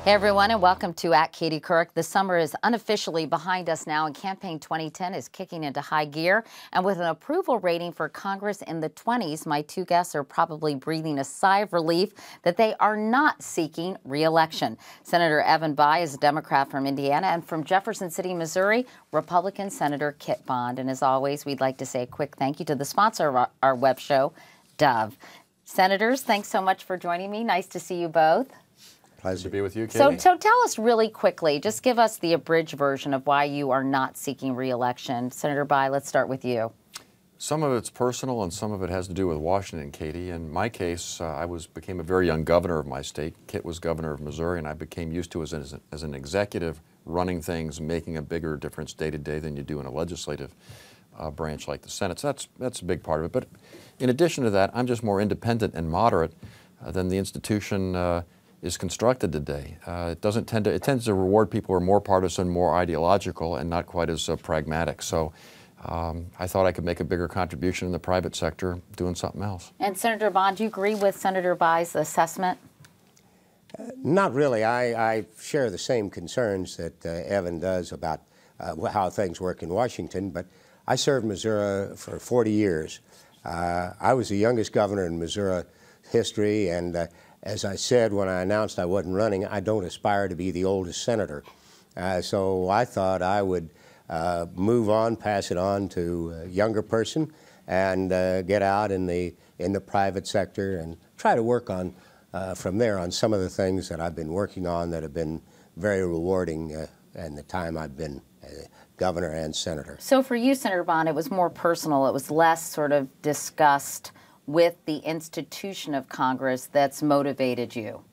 Hey everyone, and welcome to Katie Couric. The summer is unofficially behind us now, and campaign 2010 is kicking into high gear. And with an approval rating for Congress in the 20s, my two guests are probably breathing a sigh of relief that they are not seeking re-election. Senator Evan Bayh is a Democrat from Indiana, and from Jefferson City, Missouri, Republican Senator Kit Bond. And as always, we'd like to say a quick thank you to the sponsor of our web show, Dove. Senators, thanks so much for joining me. Nice to see you both. Pleasure to be with you, Katie. So tell us really quickly, just give us the abridged version of why you are not seeking re-election. Senator Bayh, let's start with you. Some of it's personal and some of it has to do with Washington, Katie. In my case, I became a very young governor of my state. Kit was governor of Missouri, and I became used to as an executive running things, making a bigger difference day to day than you do in a legislative branch like the Senate. So that's a big part of it. But in addition to that, I'm just more independent and moderate than the institution is constructed today. It tends to reward people who are more partisan, more ideological, and not quite as pragmatic. So I thought I could make a bigger contribution in the private sector doing something else. And Senator Bond, do you agree with Senator Bayh's assessment? Not really. I share the same concerns that Evan does about how things work in Washington, but I served Missouri for 40 years. I was the youngest governor in Missouri history, and as I said when I announced I wasn't running, I don't aspire to be the oldest senator. So I thought I would move on, pass it on to a younger person, and get out in the private sector and try to work on from there on some of the things that I've been working on that have been very rewarding in the time I've been governor and senator. So for you, Senator Bond, it was more personal. It was less sort of discussed with the institution of Congress that's motivated you?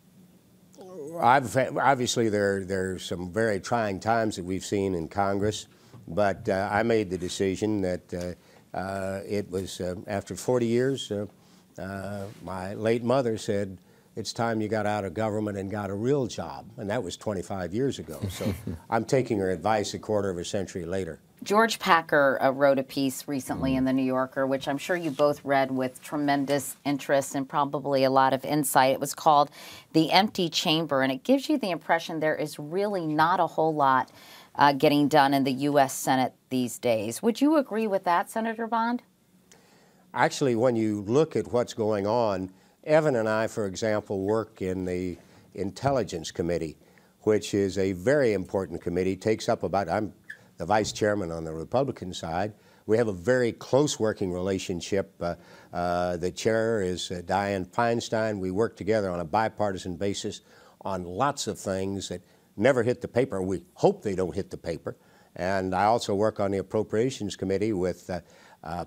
Obviously, there's some very trying times that we've seen in Congress, but I made the decision that it was after 40 years, my late mother said, it's time you got out of government and got a real job, and that was 25 years ago. So I'm taking her advice a quarter of a century later. George Packer wrote a piece recently in the New Yorker, which I'm sure you both read with tremendous interest and probably a lot of insight. It was called The Empty Chamber, and it gives you the impression there is really not a whole lot getting done in the U.S. Senate these days. Would you agree with that, Senator Bond? Actually, when you look at what's going on, Evan and I, for example, work in the Intelligence Committee, which is a very important committee, takes up about, I'm the vice chairman on the Republican side. We have a very close working relationship. The chair is Dianne Feinstein. We work together on a bipartisan basis on lots of things that never hit the paper. We hope they don't hit the paper. And I also work on the Appropriations Committee with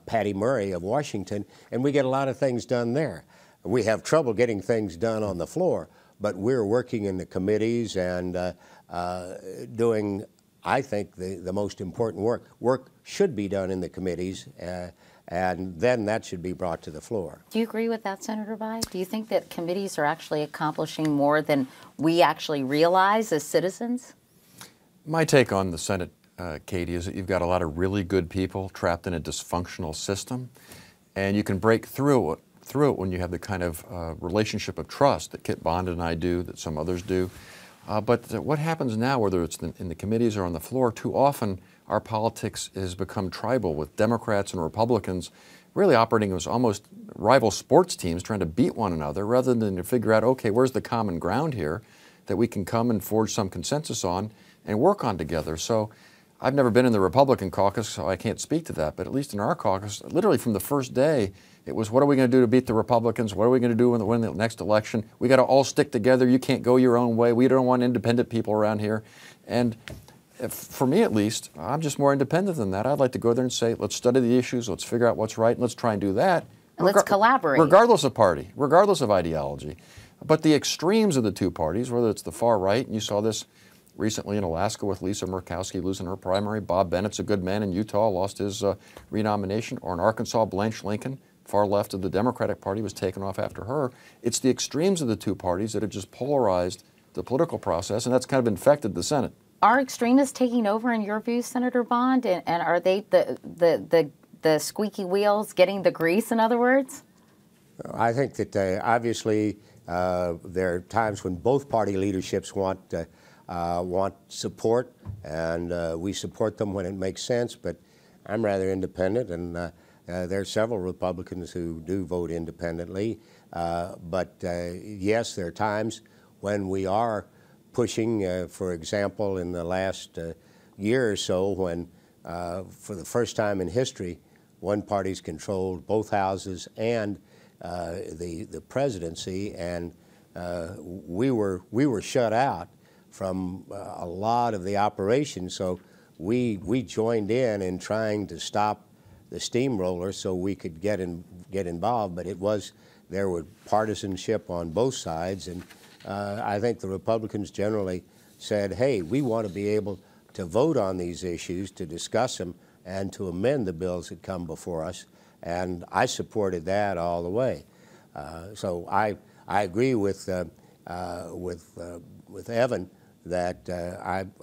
Patty Murray of Washington, and we get a lot of things done there. We have trouble getting things done on the floor, but we're working in the committees and doing, I think, the most important work. Work should be done in the committees, and then that should be brought to the floor. Do you agree with that, Senator Bayh? Do you think that committees are actually accomplishing more than we actually realize as citizens? My take on the Senate, Katie, is that you've got a lot of really good people trapped in a dysfunctional system, and you can break through it when you have the kind of relationship of trust that Kit Bond and I do, that some others do. But what happens now, whether it's in the committees or on the floor, too often our politics has become tribal, with Democrats and Republicans really operating as almost rival sports teams trying to beat one another rather than to figure out, okay, where's the common ground here that we can come and forge some consensus on and work on together. So I've never been in the Republican caucus, so I can't speak to that, but at least in our caucus, literally from the first day, it was, what are we going to do to beat the Republicans? What are we going to do when we win the next election? We got to all stick together. You can't go your own way. We don't want independent people around here. And for me, at least, I'm just more independent than that. I'd like to go there and say, let's study the issues, let's figure out what's right, and let's try and do that. And let's collaborate. Regardless of party, regardless of ideology. But the extremes of the two parties, whether it's the far right, and you saw this recently in Alaska with Lisa Murkowski losing her primary, Bob Bennett's a good man in Utah, lost his renomination, or in Arkansas, Blanche Lincoln, far left of the Democratic Party, was taken off after her. It's the extremes of the two parties that have just polarized the political process, and that's kind of infected the Senate. Are extremists taking over in your view, Senator Bond, and are they the squeaky wheels getting the grease, in other words? I think that obviously There are times when both party leaderships want support, and we support them when it makes sense, but I'm rather independent, and there are several Republicans who do vote independently. But yes, there are times when we are pushing, for example, in the last year or so, when for the first time in history, one party's controlled both houses and the presidency, and we were shut out from a lot of the operation. So we joined in trying to stop the steamroller so we could get involved. But there was partisanship on both sides, and I think the Republicans generally said, hey, we want to be able to vote on these issues, to discuss them, and to amend the bills that come before us. And I supported that all the way. So I agree with Evan that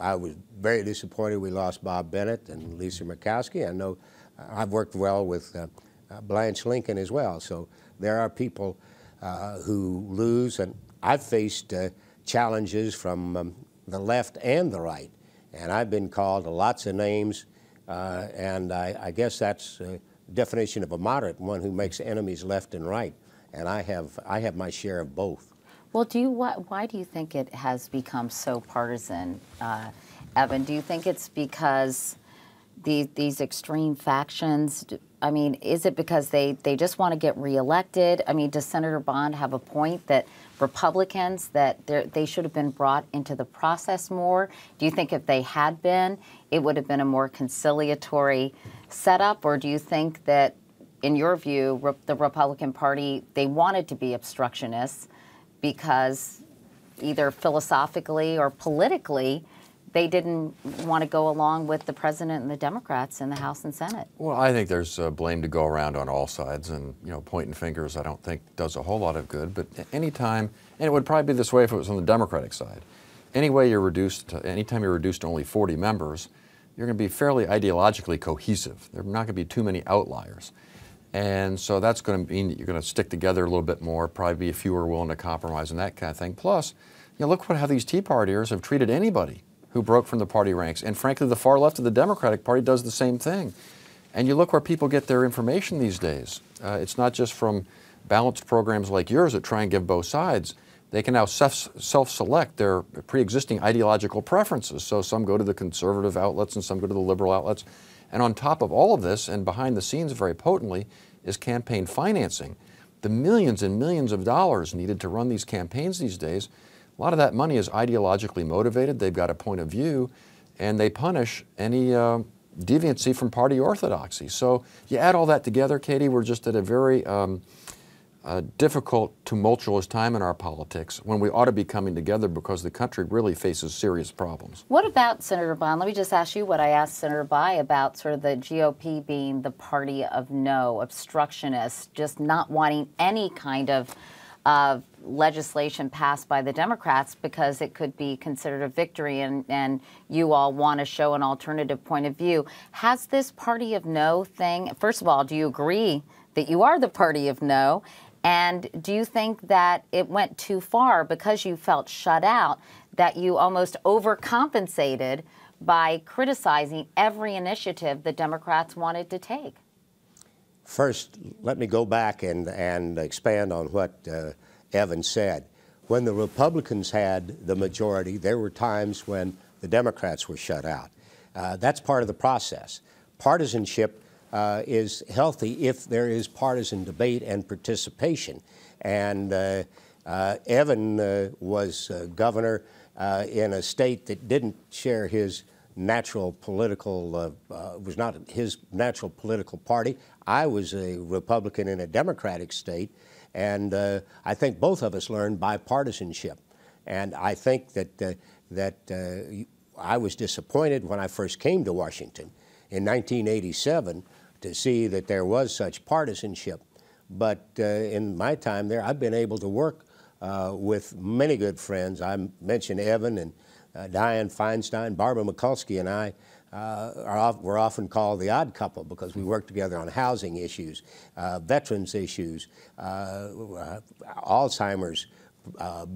I was very disappointed we lost Bob Bennett and Lisa Murkowski. I know I've worked well with Blanche Lincoln as well. So there are people who lose, and I've faced challenges from the left and the right, and I've been called lots of names, and I guess that's the definition of a moderate, one who makes enemies left and right, and I have my share of both. Well, why do you think it has become so partisan, Evan? Do you think it's because these extreme factions? I mean, is it because they just want to get reelected? I mean, does Senator Bond have a point that Republicans, that they should have been brought into the process more? Do you think if they had been, it would have been a more conciliatory setup? Or do you think that, in your view, the Republican Party, they wanted to be obstructionists because either philosophically or politically, they didn't want to go along with the president and the Democrats in the House and Senate? Well, I think there's blame to go around on all sides, and pointing fingers I don't think does a whole lot of good. But anytime, and it would probably be this way if it was on the Democratic side, anytime you're reduced to only 40 members, you're going to be fairly ideologically cohesive. There are not going to be too many outliers. And so that's going to mean that you're going to stick together a little bit more, probably be fewer willing to compromise and that kind of thing. Plus, look how these Tea Partiers have treated anybody who broke from the party ranks. And frankly, the far left of the Democratic Party does the same thing. And you look where people get their information these days. It's not just from balanced programs like yours that try and give both sides. They can now self-select their pre-existing ideological preferences. So some go to the conservative outlets and some go to the liberal outlets. And on top of all of this, and behind the scenes very potently, is campaign financing. The millions and millions of dollars needed to run these campaigns these days, a lot of that money is ideologically motivated. They've got a point of view, and they punish any deviancy from party orthodoxy. So you add all that together, Katie, we're just at a very difficult, tumultuous time in our politics when we ought to be coming together because the country really faces serious problems. What about, Senator Bond? Let me just ask you what I asked Senator Bayh about sort of the GOP being the party of no, obstructionists, just not wanting any kind of legislation passed by the Democrats because it could be considered a victory, and you all want to show an alternative point of view. Has this party of no thing, first of all, do you agree that you are the party of no? And do you think that it went too far because you felt shut out, that you almost overcompensated by criticizing every initiative the Democrats wanted to take? First, let me go back and expand on what Evan said. When the Republicans had the majority, there were times when the Democrats were shut out. That's part of the process. Partisanship is healthy if there is partisan debate and participation. And Evan was governor in a state that didn't share his natural political, was not his natural political party. I was a Republican in a Democratic state, and I think both of us learned bipartisanship. And I think that I was disappointed when I first came to Washington in 1987 to see that there was such partisanship. But in my time there, I've been able to work with many good friends. I mentioned Evan and Dianne Feinstein. Barbara Mikulski and I were often called the odd couple because we worked together on housing issues, veterans issues, Alzheimer's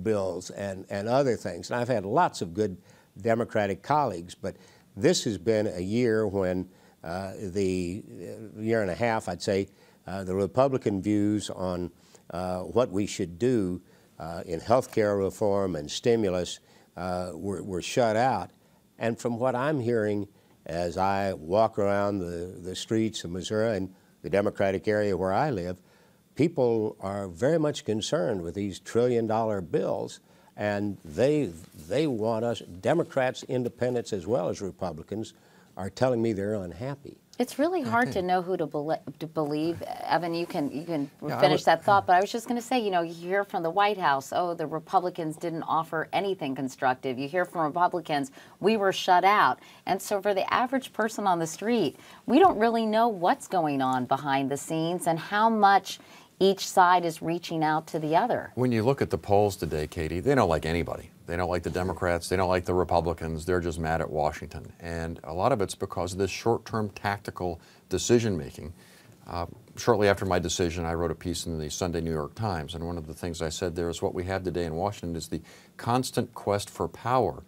bills and other things. And I've had lots of good Democratic colleagues, but this has been a year when the year and a half, I'd say, the Republican views on what we should do in health care reform and stimulus were shut out. And from what I'm hearing as I walk around the streets of Missouri and the Democratic area where I live, people are very much concerned with these trillion-dollar bills, and they want us, Democrats, independents, as well as Republicans, are telling me they're unhappy. It's really hard to know who to believe. Evan, you can finish that thought, but I was just going to say, you know, you hear from the White House, oh, the Republicans didn't offer anything constructive. You hear from Republicans, we were shut out. And so for the average person on the street, we don't really know what's going on behind the scenes and how much each side is reaching out to the other. When you look at the polls today, Katie, they don't like anybody. They don't like the Democrats. They don't like the Republicans. They're just mad at Washington. And a lot of it's because of this short-term tactical decision-making. Shortly after my decision, I wrote a piece in the Sunday New York Times, and one of the things I said there is what we have today in Washington is the constant quest for power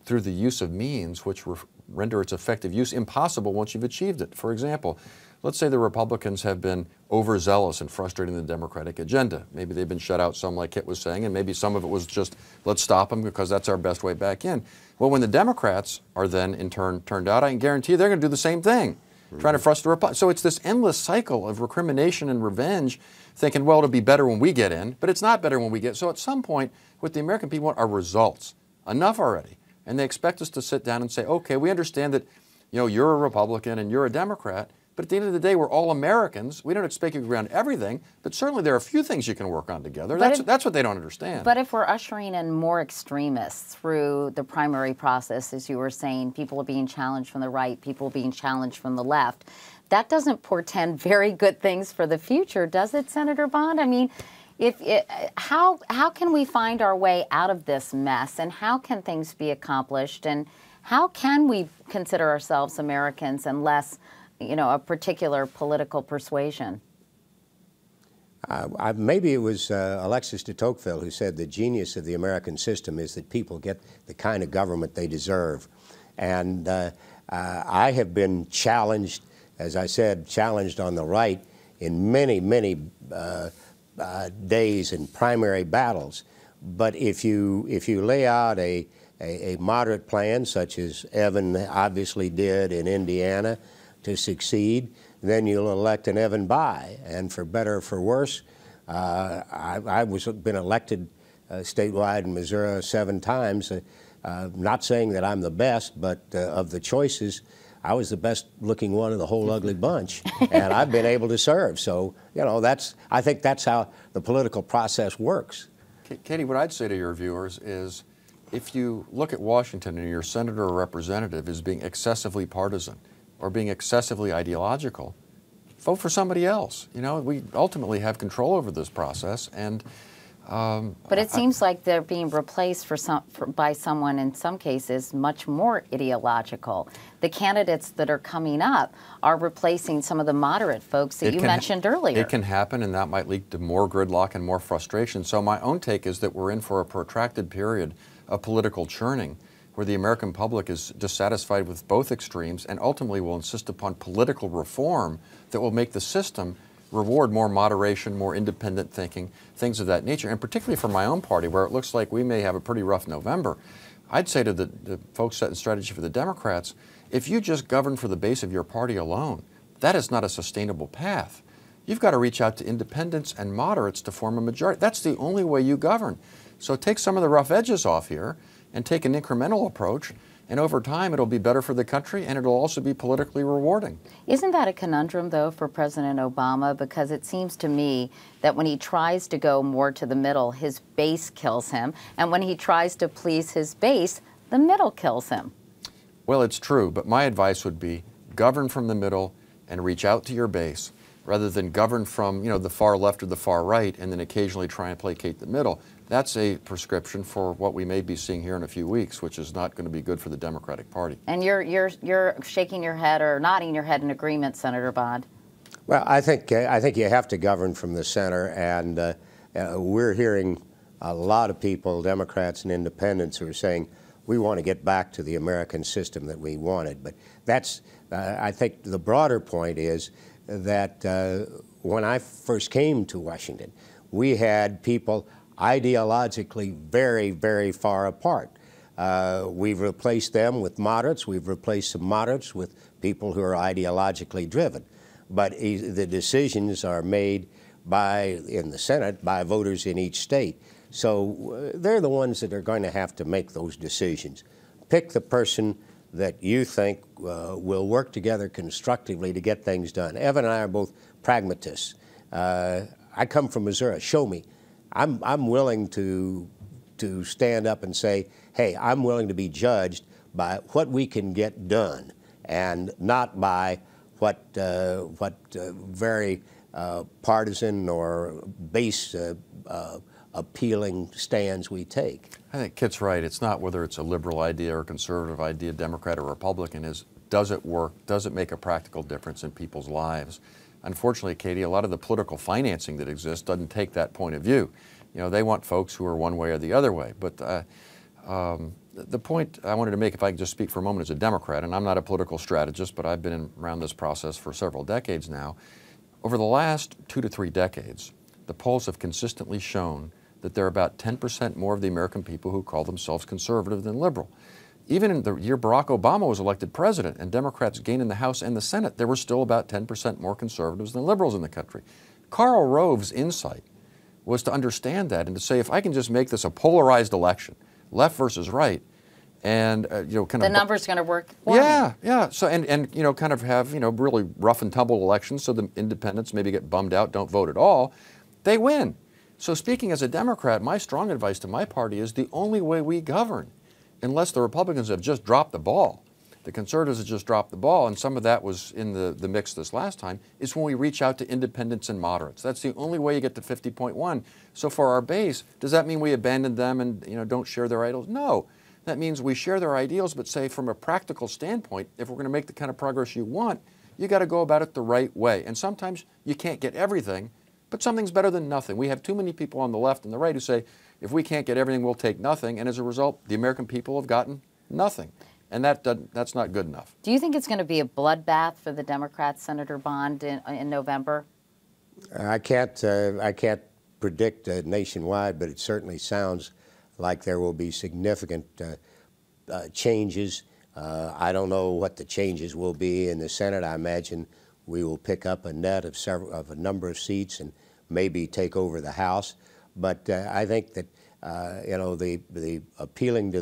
through the use of means which render its effective use impossible once you've achieved it. For example, let's say the Republicans have been overzealous and frustrating the Democratic agenda. Maybe they've been shut out some, like Kit was saying, and maybe some of it was just, let's stop them because that's our best way back in. Well, when the Democrats are then in turn turned out, I can guarantee you they're going to do the same thing, trying to frustrate the Republicans. So it's this endless cycle of recrimination and revenge, thinking, well, it'll be better when we get in, but it's not better when we get. So at some point, what the American people want are results. Enough already. And they expect us to sit down and say, okay, we understand that, you know, you're a Republican and you're a Democrat, but at the end of the day, we're all Americans. We don't expect you to agree on everything, but certainly there are a few things you can work on together. That's what they don't understand. But if we're ushering in more extremists through the primary process, as you were saying, people are being challenged from the right, people being challenged from the left, that doesn't portend very good things for the future, does it, Senator Bond? I mean, how can we find our way out of this mess, and how can things be accomplished, and how can we consider ourselves Americans and less, you know, a particular political persuasion? Maybe it was Alexis de Tocqueville who said the genius of the American system is that people get the kind of government they deserve. And I have been challenged, as I said, challenged on the right in many, many days in primary battles. But if you lay out a moderate plan, such as Evan obviously did in Indiana, to succeed, then you'll elect an Evan Bayh. And for better or for worse, I've been elected statewide in Missouri 7 times. Not saying that I'm the best, but of the choices, I was the best looking one of the whole ugly bunch, and I've been able to serve. So, you know, I think that's how the political process works. Katie, what I'd say to your viewers is, if you look at Washington and your senator or representative is being excessively partisan or being excessively ideological, vote for somebody else. You know, we ultimately have control over this process, and but it seems like they're being replaced by someone, in some cases, much more ideological. The candidates that are coming up are replacing some of the moderate folks that you mentioned earlier. It can happen, and that might lead to more gridlock and more frustration. So my own take is that we're in for a protracted period of political churning, where the American public is dissatisfied with both extremes and ultimately will insist upon political reform that will make the system reward more moderation, more independent thinking, things of that nature. And particularly for my own party, where it looks like we may have a pretty rough November, I'd say to the folks setting strategy for the Democrats, if you just govern for the base of your party alone, that is not a sustainable path. You've got to reach out to independents and moderates to form a majority. That's the only way you govern. So take some of the rough edges off here and take an incremental approach, and over time it'll be better for the country, and it'll also be politically rewarding. Isn't that a conundrum, though, for President Obama? Because it seems to me that when he tries to go more to the middle, his base kills him, and when he tries to please his base, the middle kills him. Well, it's true, but my advice would be govern from the middle and reach out to your base, rather than govern from, you know, the far left or the far right and then occasionally try and placate the middle. That's a prescription for what we may be seeing here in a few weeks, which is not going to be good for the Democratic Party. And you're shaking your head or nodding your head in agreement, Senator Bond. Well, I think you have to govern from the center, and we're hearing a lot of people, Democrats and independents, who are saying, we want to get back to the American system that we wanted. But that's, I think the broader point is that when I first came to Washington, we had people ideologically very, very far apart. We've replaced them with moderates. We've replaced some moderates with people who are ideologically driven. But the decisions are made in the Senate by voters in each state. So they're the ones that are going to have to make those decisions. Pick the person that you think will work together constructively to get things done. Evan and I are both pragmatists. I come from Missouri. Show me. I'm willing to stand up and say, hey, I'm willing to be judged by what we can get done, and not by what very partisan or base appealing stands we take. I think Kit's right. It's not whether it's a liberal idea or a conservative idea, Democrat or Republican, is does it work? Does it make a practical difference in people's lives? Unfortunately, Katie, a lot of the political financing that exists doesn't take that point of view. You know, they want folks who are one way or the other way. But the point I wanted to make, if I could just speak for a moment as a Democrat, and I'm not a political strategist, but I've been around this process for several decades now. Over the last 2 to 3 decades, the polls have consistently shown that there are about 10% more of the American people who call themselves conservative than liberal. Even in the year Barack Obama was elected president and Democrats gained in the House and the Senate, there were still about 10% more conservatives than liberals in the country. Karl Rove's insight was to understand that and to say, if I can just make this a polarized election, left versus right, and you know, kind of the numbers going to work. Yeah. So and you know, kind of have really rough and tumble elections, so the independents maybe get bummed out, don't vote at all, they win. So speaking as a Democrat, my strong advice to my party is the only way we govern, unless the Republicans have just dropped the ball, the conservatives have just dropped the ball, and some of that was in the mix this last time, is when we reach out to independents and moderates. That's the only way you get to 50.1. So for our base, does that mean we abandon them and don't share their ideals? No. That means we share their ideals, but say from a practical standpoint, if we're going to make the kind of progress you want, you got to go about it the right way. And sometimes you can't get everything, but something's better than nothing. We have too many people on the left and the right who say, if we can't get everything, we'll take nothing. And as a result, the American people have gotten nothing. And that's not good enough. Do you think it's going to be a bloodbath for the Democrats, Senator Bond, in November? I can't predict nationwide, but it certainly sounds like there will be significant changes. I don't know what the changes will be in the Senate. I imagine we will pick up a net of a number of seats and maybe take over the House. But I think that the appealing to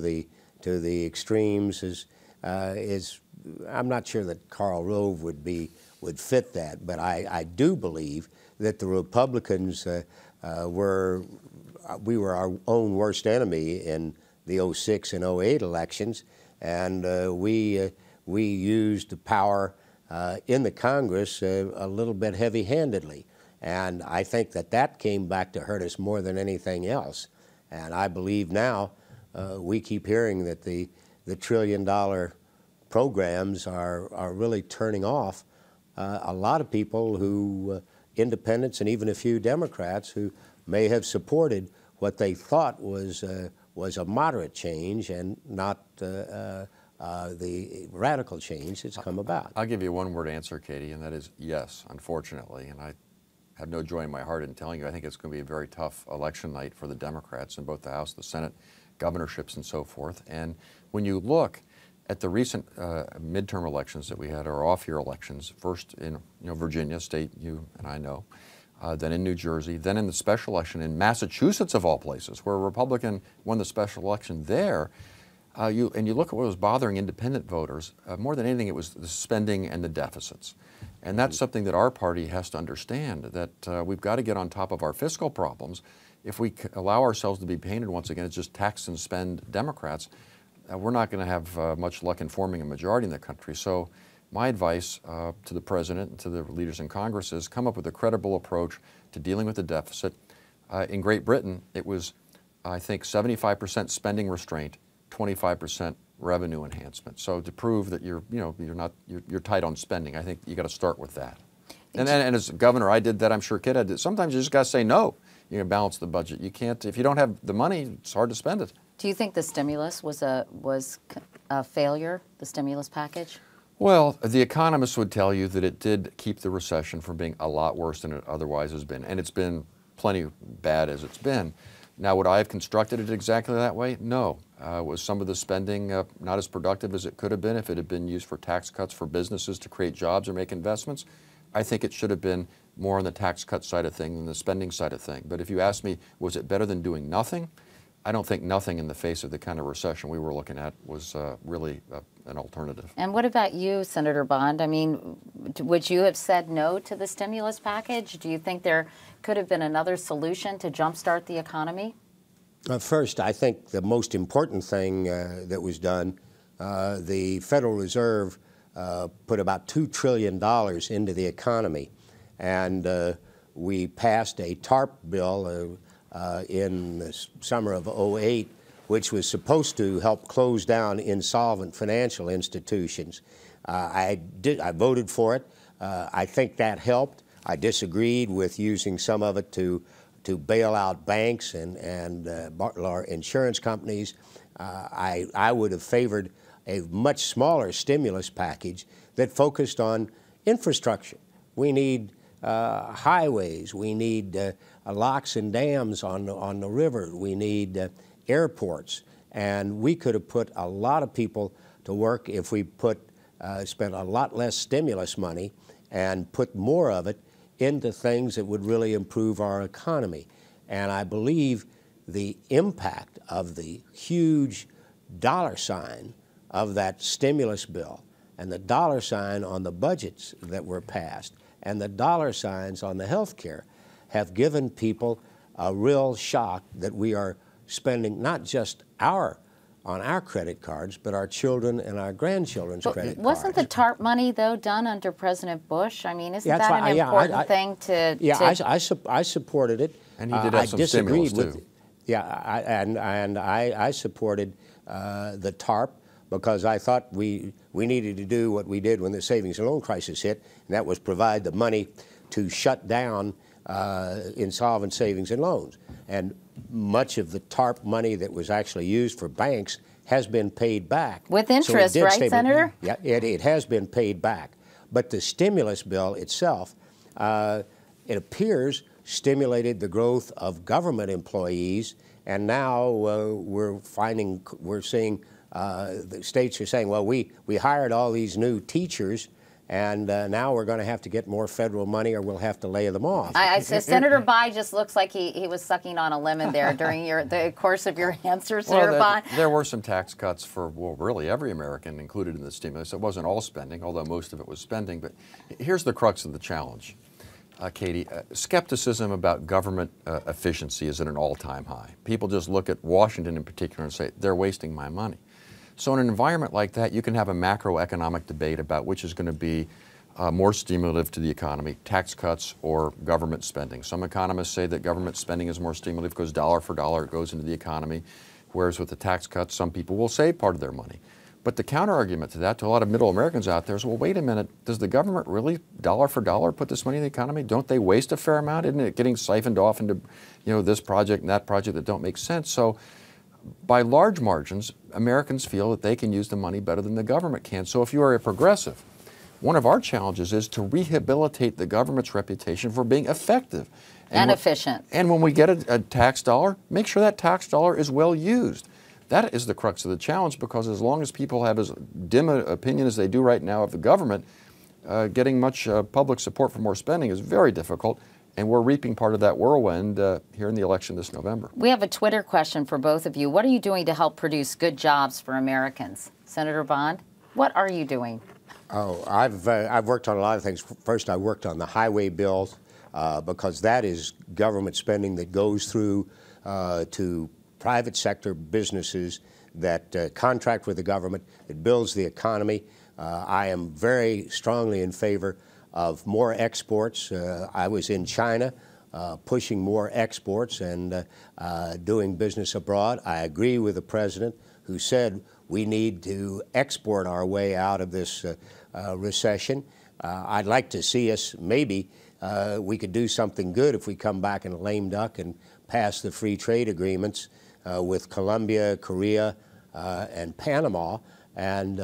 the extremes is I'm not sure that Karl Rove would fit that. But I do believe that the Republicans we were our own worst enemy in the 06 and 08 elections, and we used the power in the Congress a little bit heavy-handedly. And I think that came back to hurt us more than anything else. And I believe now we keep hearing that the trillion-dollar programs are really turning off a lot of people who, independents and even a few Democrats who may have supported what they thought was a moderate change and not the radical change that's come about. I'll give you a one-word answer, Katie, and that is yes, unfortunately. And I have no joy in my heart in telling you I think it's going to be a very tough election night for the Democrats in both the House, the Senate, governorships, and so forth. And when you look at the recent midterm elections that we had, or off-year elections, first in Virginia, state you and I know, then in New Jersey, then in the special election in Massachusetts, of all places, where a Republican won the special election there, you look at what was bothering independent voters, more than anything it was the spending and the deficits. And that's something that our party has to understand, that we've got to get on top of our fiscal problems. If we allow ourselves to be painted once again as just tax and spend Democrats, we're not going to have much luck in forming a majority in the country. So my advice to the President and to the leaders in Congress is come up with a credible approach to dealing with the deficit. In Great Britain, it was, I think, 75% spending restraint, 25% revenue enhancement. So to prove that you're tight on spending, I think you got to start with that. And as governor, I did that. I'm sure Kit had to. Sometimes you just got to say no. you're going to balance the budget. You can't, if you don't have the money, it's hard to spend it. Do you think the stimulus was a failure, the stimulus package? Well, the economists would tell you that it did keep the recession from being a lot worse than it otherwise has been, and it's been plenty bad as it's been. Now, would I have constructed it exactly that way? No. Was some of the spending not as productive as it could have been if it had been used for tax cuts for businesses to create jobs or make investments? I think it should have been more on the tax cut side of things than the spending side of things. But if you ask me, was it better than doing nothing? I don't think nothing in the face of the kind of recession we were looking at was really an alternative. And what about you, Senator Bond? I mean, would you have said no to the stimulus package? Do you think there could have been another solution to jumpstart the economy? First, I think the most important thing that was done, the Federal Reserve put about $2 trillion into the economy, and we passed a TARP bill in the summer of '08, which was supposed to help close down insolvent financial institutions. I voted for it. I think that helped. I disagreed with using some of it to bail out banks and insurance companies. I would have favored a much smaller stimulus package that focused on infrastructure. We need highways. We need locks and dams on the river. We need airports. And we could have put a lot of people to work if we spent a lot less stimulus money and put more of it into things that would really improve our economy. And I believe the impact of the huge dollar sign of that stimulus bill and the dollar sign on the budgets that were passed and the dollar signs on the health care have given people a real shock that we are spending not just on our credit cards, but our children and our grandchildren's credit cards. Wasn't the TARP money, though, done under President Bush? I mean, isn't that an important thing to... Yeah, I supported it. And he did have some stimulus, too. I supported the TARP because I thought we needed to do what we did when the savings and loan crisis hit, and that was provide the money to shut down insolvent savings and loans. And much of the TARP money that was actually used for banks has been paid back. With interest, right, Senator? Yeah, it has been paid back. But the stimulus bill itself, it appears, stimulated the growth of government employees, and now we're seeing the states are saying, well, we hired all these new teachers, and now we're going to have to get more federal money or we'll have to lay them off. Senator Bayh just looks like he was sucking on a lemon there during the course of your answer, Senator Bond. There were some tax cuts for, well, really every American included in the stimulus. It wasn't all spending, although most of it was spending. But here's the crux of the challenge, Katie. Skepticism about government efficiency is at an all-time high. People just look at Washington in particular and say, they're wasting my money. So in an environment like that, you can have a macroeconomic debate about which is going to be more stimulative to the economy, tax cuts or government spending. Some economists say that government spending is more stimulative because dollar for dollar it goes into the economy, whereas with the tax cuts, some people will save part of their money. But the counter-argument to that, to a lot of middle Americans out there is, well, wait a minute, does the government really dollar for dollar put this money in the economy? Don't they waste a fair amount? Isn't it getting siphoned off into, this project and that project that don't make sense? So by large margins, Americans feel that they can use the money better than the government can. So if you are a progressive, one of our challenges is to rehabilitate the government's reputation for being effective. And efficient. And when we get a tax dollar, make sure that tax dollar is well used. That is the crux of the challenge, because as long as people have as dim an opinion as they do right now of the government, getting much public support for more spending is very difficult. And we're reaping part of that whirlwind here in the election this November. We have a Twitter question for both of you. What are you doing to help produce good jobs for Americans? Senator Bond, what are you doing? Oh, I've worked on a lot of things. First, I worked on the highway bill because that is government spending that goes through to private sector businesses that contract with the government. It builds the economy. I am very strongly in favor of more exports. I was in China pushing more exports and doing business abroad. I agree with the president who said we need to export our way out of this recession. I'd like to see us maybe we could do something good if we come back in a lame duck and pass the free trade agreements with Colombia, Korea, and Panama, and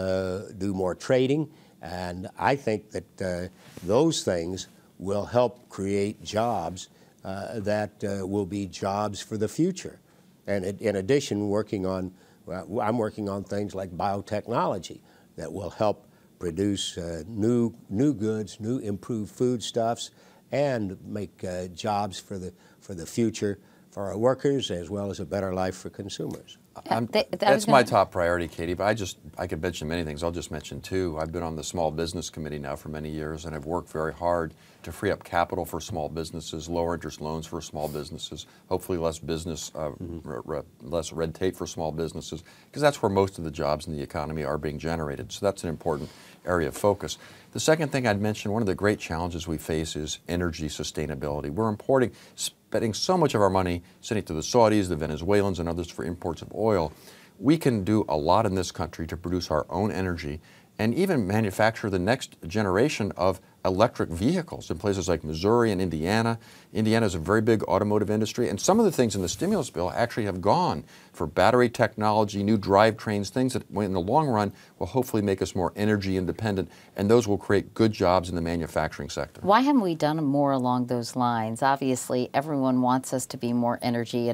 do more trading. And I think that those things will help create jobs that will be jobs for the future. And in addition, I'm working on things like biotechnology that will help produce new goods, new improved foodstuffs, and make jobs for the future for our workers, as well as a better life for consumers. That's my top priority, Katie, but I could mention many things. I'll just mention two. I've been on the Small Business Committee now for many years, and I've worked very hard to free up capital for small businesses, lower interest loans for small businesses, hopefully less less red tape for small businesses, because that's where most of the jobs in the economy are being generated. So that's an important area of focus. The second thing I'd mention, one of the great challenges we face is energy sustainability. We're spending so much of our money, sending it to the Saudis, the Venezuelans, and others for imports of oil. We can do a lot in this country to produce our own energy and even manufacture the next generation of electric vehicles in places like Missouri and Indiana. Indiana is a very big automotive industry, and some of the things in the stimulus bill actually have gone for battery technology, new drivetrains, things that in the long run will hopefully make us more energy independent, and those will create good jobs in the manufacturing sector. Why haven't we done more along those lines? Obviously, everyone wants us to be more energy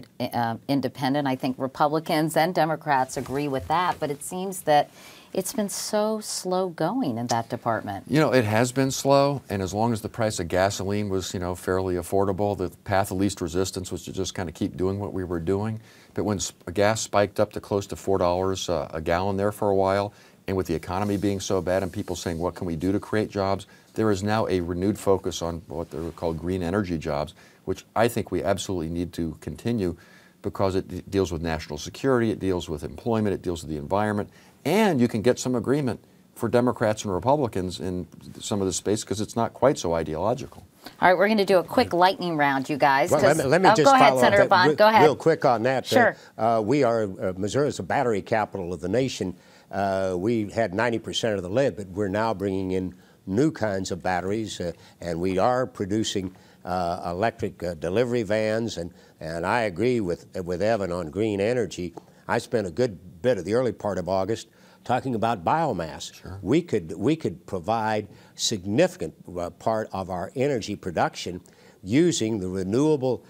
independent. I think Republicans and Democrats agree with that, but it seems that it's been so slow going in that department. You know, it has been slow, and as long as the price of gasoline was, fairly affordable, the path of least resistance was to just kind of keep doing what we were doing. But when gas spiked up to close to $4 a gallon there for a while, and with the economy being so bad and people saying, what can we do to create jobs, there is now a renewed focus on what they're called green energy jobs, which I think we absolutely need to continue because it deals with national security, it deals with employment, it deals with the environment, and you can get some agreement for Democrats and Republicans in some of the space because it's not quite so ideological. All right, we're going to do a quick lightning round, you guys. Well, let me just go ahead, follow Senator Bond. Go ahead. Real quick on that. Sure. Missouri is the battery capital of the nation. We had 90% of the lead, but we're now bringing in new kinds of batteries, and we are producing electric delivery vans. And I agree with Evan on green energy. I spent a good bit of the early part of August talking about biomass. Sure. We could provide significant part of our energy production using the renewable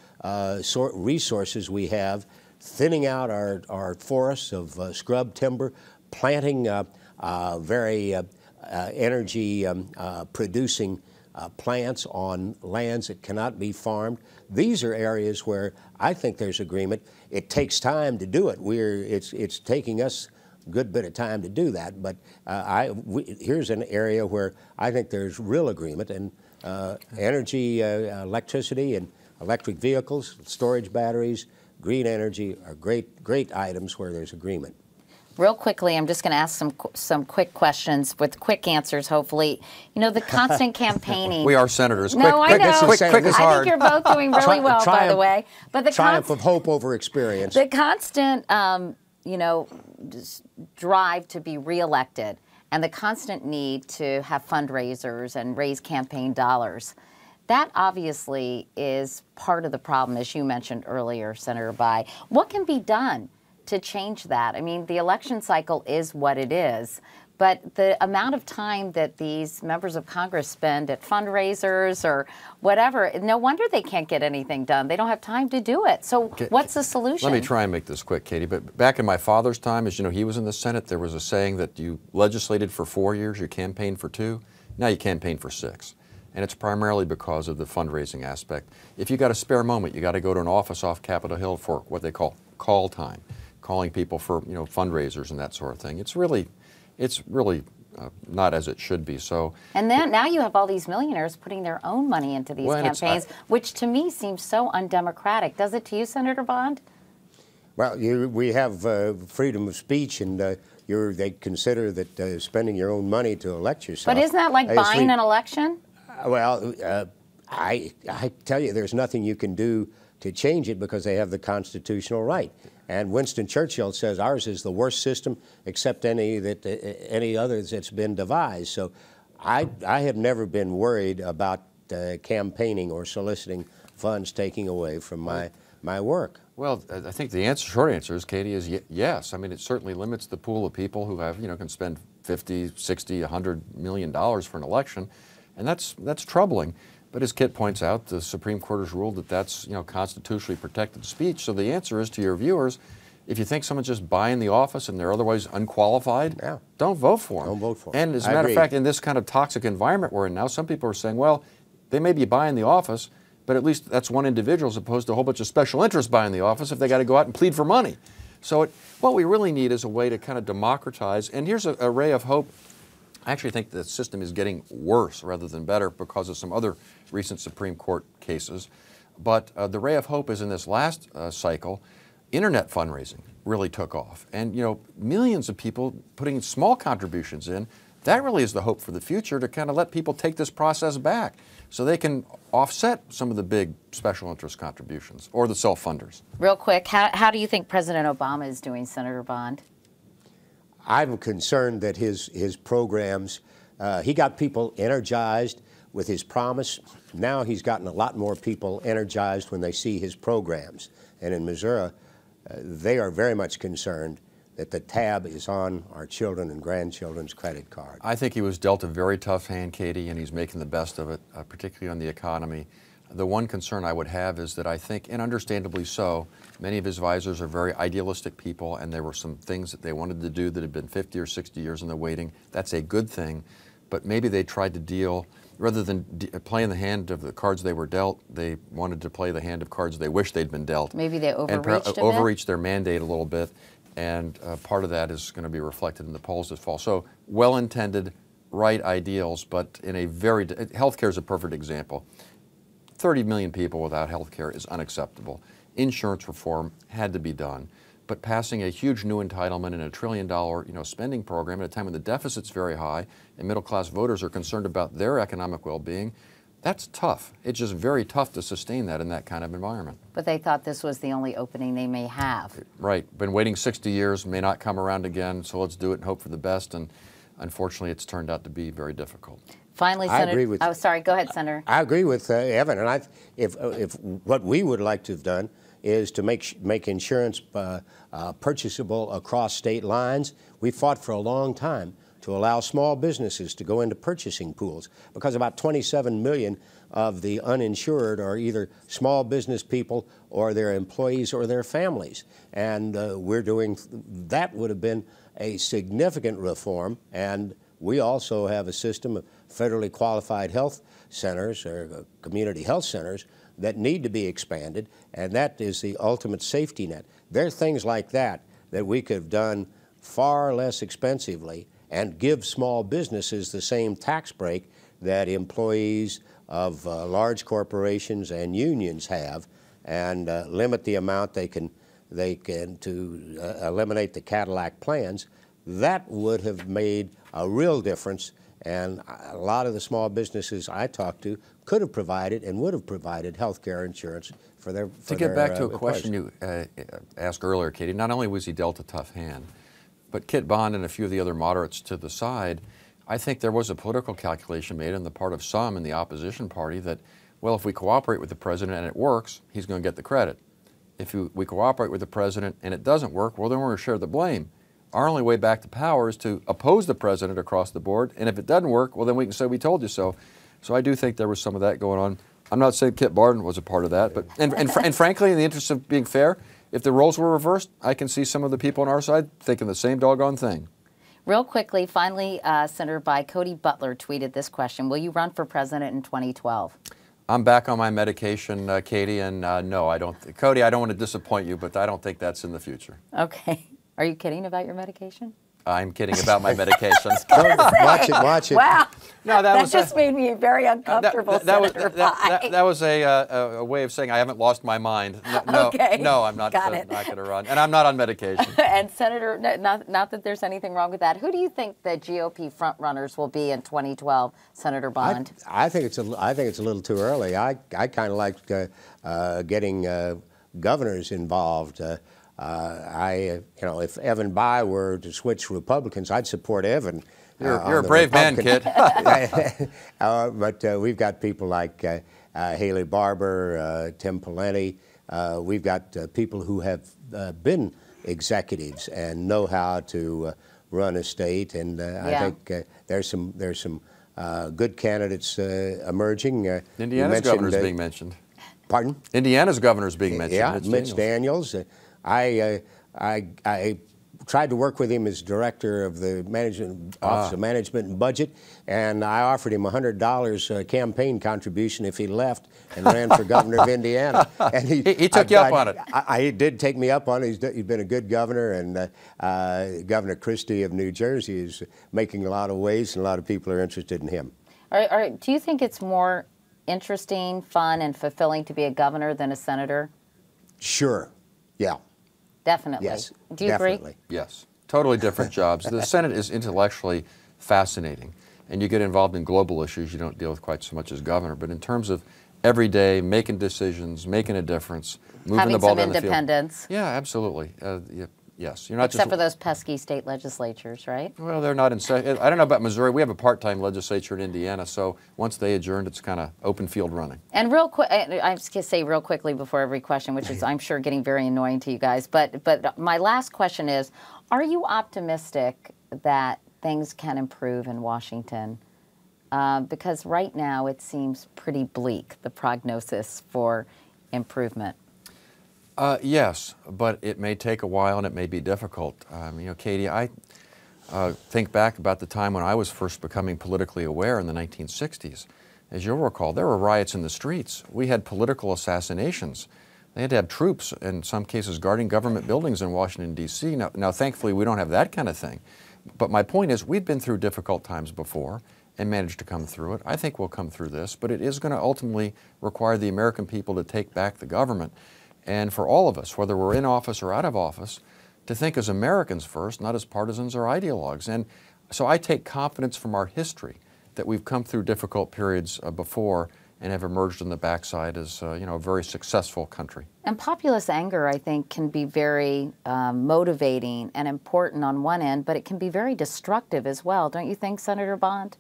resources we have, thinning out our forests of scrub timber, planting very energy producing plants on lands that cannot be farmed. These are areas where I think there's agreement. It takes time to do it. It's taking us a good bit of time to do that, but here's an area where I think there's real agreement, and energy, electricity, and electric vehicles, storage batteries, green energy are great items where there's agreement. Real quickly, I'm just going to ask some quick questions with quick answers, hopefully. You know, the constant campaigning. We are senators. No, I know. Quick is hard. I think you're both doing really well, by the way. But the triumph of hope over experience. The constant, drive to be reelected and the constant need to have fundraisers and raise campaign dollars, that obviously is part of the problem, as you mentioned earlier, Senator Bayh. What can be done to change that? I mean, the election cycle is what it is, but the amount of time that these members of Congress spend at fundraisers or whatever, no wonder they can't get anything done. They don't have time to do it. So what's the solution? Let me try and make this quick, Katie. But back in my father's time, as you know, he was in the Senate, there was a saying that you legislated for 4 years, you campaigned for 2. Now you campaign for 6. And it's primarily because of the fundraising aspect. If you got a spare moment, you got to go to an office off Capitol Hill for what they call call time, calling people for fundraisers and that sort of thing. It's really not as it should be. So. And then now you have all these millionaires putting their own money into these campaigns, which to me seems so undemocratic. Does it to you, Senator Bond? Well, we have freedom of speech, and they consider that spending your own money to elect yourself. But isn't that like buying an election? Well, I tell you, there's nothing you can do to change it because they have the constitutional right. And Winston Churchill says ours is the worst system except any others that's been devised. So I have never been worried about campaigning or soliciting funds taking away from my work. Well, I think the short answer is, Katie, is yes. I mean, it certainly limits the pool of people who have, can spend $50, $60, $100 million for an election, and that's troubling. But as Kit points out, the Supreme Court has ruled that that's, constitutionally protected speech. So the answer is to your viewers, if you think someone's just buying the office and they're otherwise unqualified, don't vote for them. Don't vote for them. And as a matter of fact, in this kind of toxic environment we're in now, some people are saying, well, they may be buying the office, but at least that's one individual as opposed to a whole bunch of special interests buying the office if they got to go out and plead for money. So what we really need is a way to kind of democratize. And here's a ray of hope. I actually think the system is getting worse rather than better because of some other recent Supreme Court cases. But the ray of hope is in this last cycle, internet fundraising really took off. And, millions of people putting small contributions in, that really is the hope for the future, to kind of let people take this process back so they can offset some of the big special interest contributions or the self-funders. Real quick, how do you think President Obama is doing, Senator Bond? I'm concerned that his programs, he got people energized with his promise. Now he's gotten a lot more people energized when they see his programs. And in Missouri, they are very much concerned that the tab is on our children and grandchildren's credit card. I think he was dealt a very tough hand, Katie, and he's making the best of it, particularly on the economy. The one concern I would have is that I think, and understandably so, many of his advisors are very idealistic people, and there were some things that they wanted to do that had been 50 or 60 years in the waiting. That's a good thing, but maybe they tried to deal, rather than playing the hand of the cards they were dealt, they wanted to play the hand of cards they wish they'd been dealt. Maybe they overreached a bit? Overreached their mandate a little bit. And part of that is going to be reflected in the polls this fall. So well-intended, right ideals, but in a very, healthcare is a perfect example. 30 million people without healthcare is unacceptable. Insurance reform had to be done. But passing a huge new entitlement and $1 trillion spending program at a time when the deficit's very high and middle-class voters are concerned about their economic well-being, that's tough. It's just very tough to sustain that in that kind of environment. But they thought this was the only opening they may have. Right. Been waiting 60 years, may not come around again, so let's do it and hope for the best. And unfortunately, it's turned out to be very difficult. Finally, I Senator. agree with. Oh, sorry. Go ahead, Senator. I agree with Evan. And if what we would like to have done is to make insurance purchasable across state lines. We fought for a long time to allow small businesses to go into purchasing pools, because about 27 million of the uninsured are either small business people or their employees or their families. And we're doing, that would have been a significant reform. And we also have a system of federally qualified health centers or community health centers that need to be expanded, and that is the ultimate safety net. There are things like that we could have done far less expensively and give small businesses the same tax break that employees of large corporations and unions have, and limit the amount they can to eliminate the Cadillac plans. That would have made a real difference, and a lot of the small businesses I talked to could have provided and would have provided health care insurance for their To get back to a question you asked earlier, Katie, not only was he dealt a tough hand, but Kit Bond and a few of the other moderates to the side, I think there was a political calculation made on the part of some in the opposition party that, well, if we cooperate with the president and it works, he's going to get the credit. If we cooperate with the president and it doesn't work, well, then we're going to share the blame. Our only way back to power is to oppose the president across the board, and if it doesn't work, well, then we can say we told you so. So I do think there was some of that going on. I'm not saying Kit Bond was a part of that, but and frankly, in the interest of being fair, if the roles were reversed, I can see some of the people on our side thinking the same doggone thing. Real quickly, finally, Senator Bayh, Cody Butler tweeted this question: will you run for president in 2012? I'm back on my medication, Katie, and no, I don't. Cody, I don't want to disappoint you, but I don't think that's in the future. Okay. Are you kidding about your medication? I'm kidding about my medication. Watch it. Wow. No, that just made me very uncomfortable, Senator Bayh. That was a way of saying I haven't lost my mind. No, okay. No, I'm not going to run. And I'm not on medication. And Senator, not that there's anything wrong with that, who do you think the GOP front runners will be in 2012, Senator Bond? I think it's a little too early. I kind of like getting governors involved. If Evan Bayh were to switch Republicans, I'd support Evan You're a brave man, Kit. But we've got people like Haley Barber, Tim Pawlenty. We've got people who have been executives and know how to run a state, and I think there's some good candidates emerging. Indiana's governor is being mentioned. Pardon? Indiana's governor is being mentioned. Yeah, Mitch Daniels. I tried to work with him as director of the Office of Management and Budget, and I offered him $100 campaign contribution if he left and ran for governor of Indiana. And he took you up on it. He did take me up on it. He's been a good governor, and Governor Christie of New Jersey is making a lot of waves, and a lot of people are interested in him. Do you think it's more interesting, fun, and fulfilling to be a governor than a senator? Sure. Yeah. Definitely. Yes. Do you definitely. agree? Yes. Totally different jobs. The Senate is intellectually fascinating, and you get involved in global issues you don't deal with quite so much as governor. But in terms of every day, making decisions, making a difference, moving the ball down the field. Having some independence. Yeah, absolutely. Yes. You're not Except for those pesky state legislatures, right? Well, they're not in session. I don't know about Missouri. We have a part-time legislature in Indiana, so once they adjourned, it's kind of open field running. And real quick, I was going to say real quickly before every question, which is I'm sure getting very annoying to you guys, but my last question is, are you optimistic that things can improve in Washington? Because right now it seems pretty bleak, the prognosis for improvement. Yes, but it may take a while and it may be difficult. Katie, I think back about the time when I was first becoming politically aware in the 1960s. As you'll recall, there were riots in the streets. We had political assassinations. They had to have troops, in some cases, guarding government buildings in Washington, D.C. Now, thankfully, we don't have that kind of thing. But my point is, we've been through difficult times before and managed to come through it. I think we'll come through this, but it is going to ultimately require the American people to take back the government. And for all of us, whether we're in office or out of office, to think as Americans first, not as partisans or ideologues. And so I take confidence from our history that we've come through difficult periods before and have emerged on the backside as a very successful country. And populist anger, I think, can be very motivating and important on one end, but it can be very destructive as well. Don't you think, Senator Bond?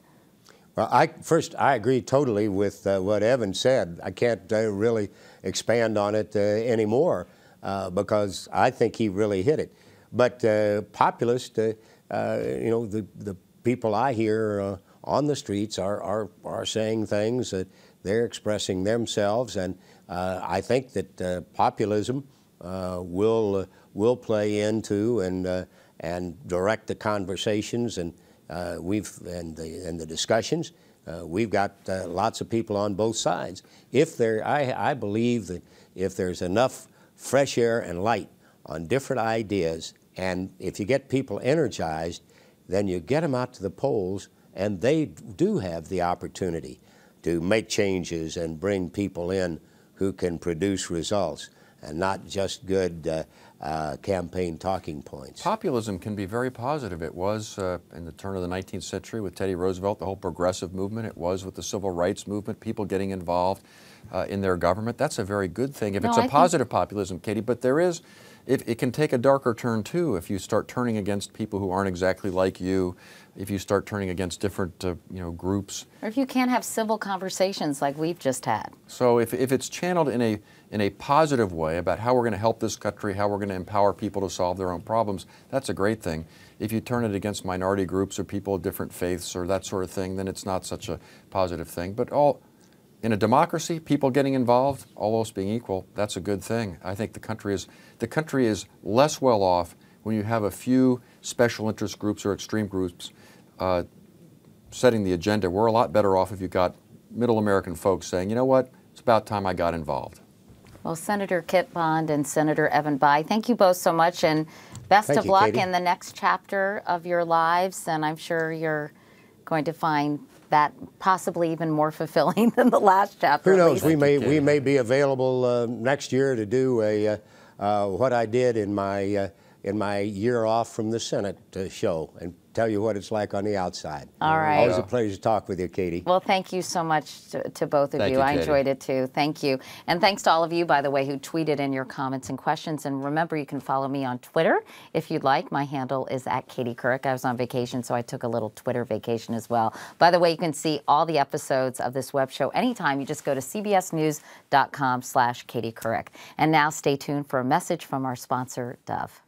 Well, I agree totally with what Evan said. I can't really expand on it anymore because I think he really hit it. But populist, the people I hear on the streets are saying things that they're expressing themselves, and I think that populism will play into and direct the conversations and the discussions. We've got lots of people on both sides. I believe that if there's enough fresh air and light on different ideas, and if you get people energized, then you get them out to the polls, and they do have the opportunity to make changes and bring people in who can produce results and not just good campaign talking points. Populism can be very positive. It was in the turn of the 19th century with Teddy Roosevelt, the whole progressive movement. It was with the civil rights movement, people getting involved in their government. That's a very good thing. If it's a positive populism, Katie, but there is, it can take a darker turn too if you start turning against people who aren't exactly like you, if you start turning against different groups. Or if you can't have civil conversations like we've just had. So if it's channeled in a positive way about how we're going to help this country, how we're going to empower people to solve their own problems, that's a great thing. If you turn it against minority groups or people of different faiths or that sort of thing, then it's not such a positive thing. But in a democracy, people getting involved, all else being equal, that's a good thing. I think the country is less well off when you have a few special interest groups or extreme groups setting the agenda. We're a lot better off if you've got middle American folks saying, you know what, it's about time I got involved. Well, Senator Kit Bond and Senator Evan Bayh, thank you both so much, and best of luck in the next chapter of your lives, and I'm sure you're going to find that possibly even more fulfilling than the last chapter. Who knows? We may be available next year to do what I did in my in my year off from the Senate show and tell you what it's like on the outside. All right. Always a pleasure to talk with you, Katie. Well, thank you so much to both of you. I enjoyed it too. Thank you. And thanks to all of you, by the way, who tweeted in your comments and questions. And remember, you can follow me on Twitter if you'd like. My handle is @Couric. I was on vacation, so I took a little Twitter vacation as well. By the way, you can see all the episodes of this web show anytime. You just go to cbsnews.com/Couric. And now stay tuned for a message from our sponsor, Dove.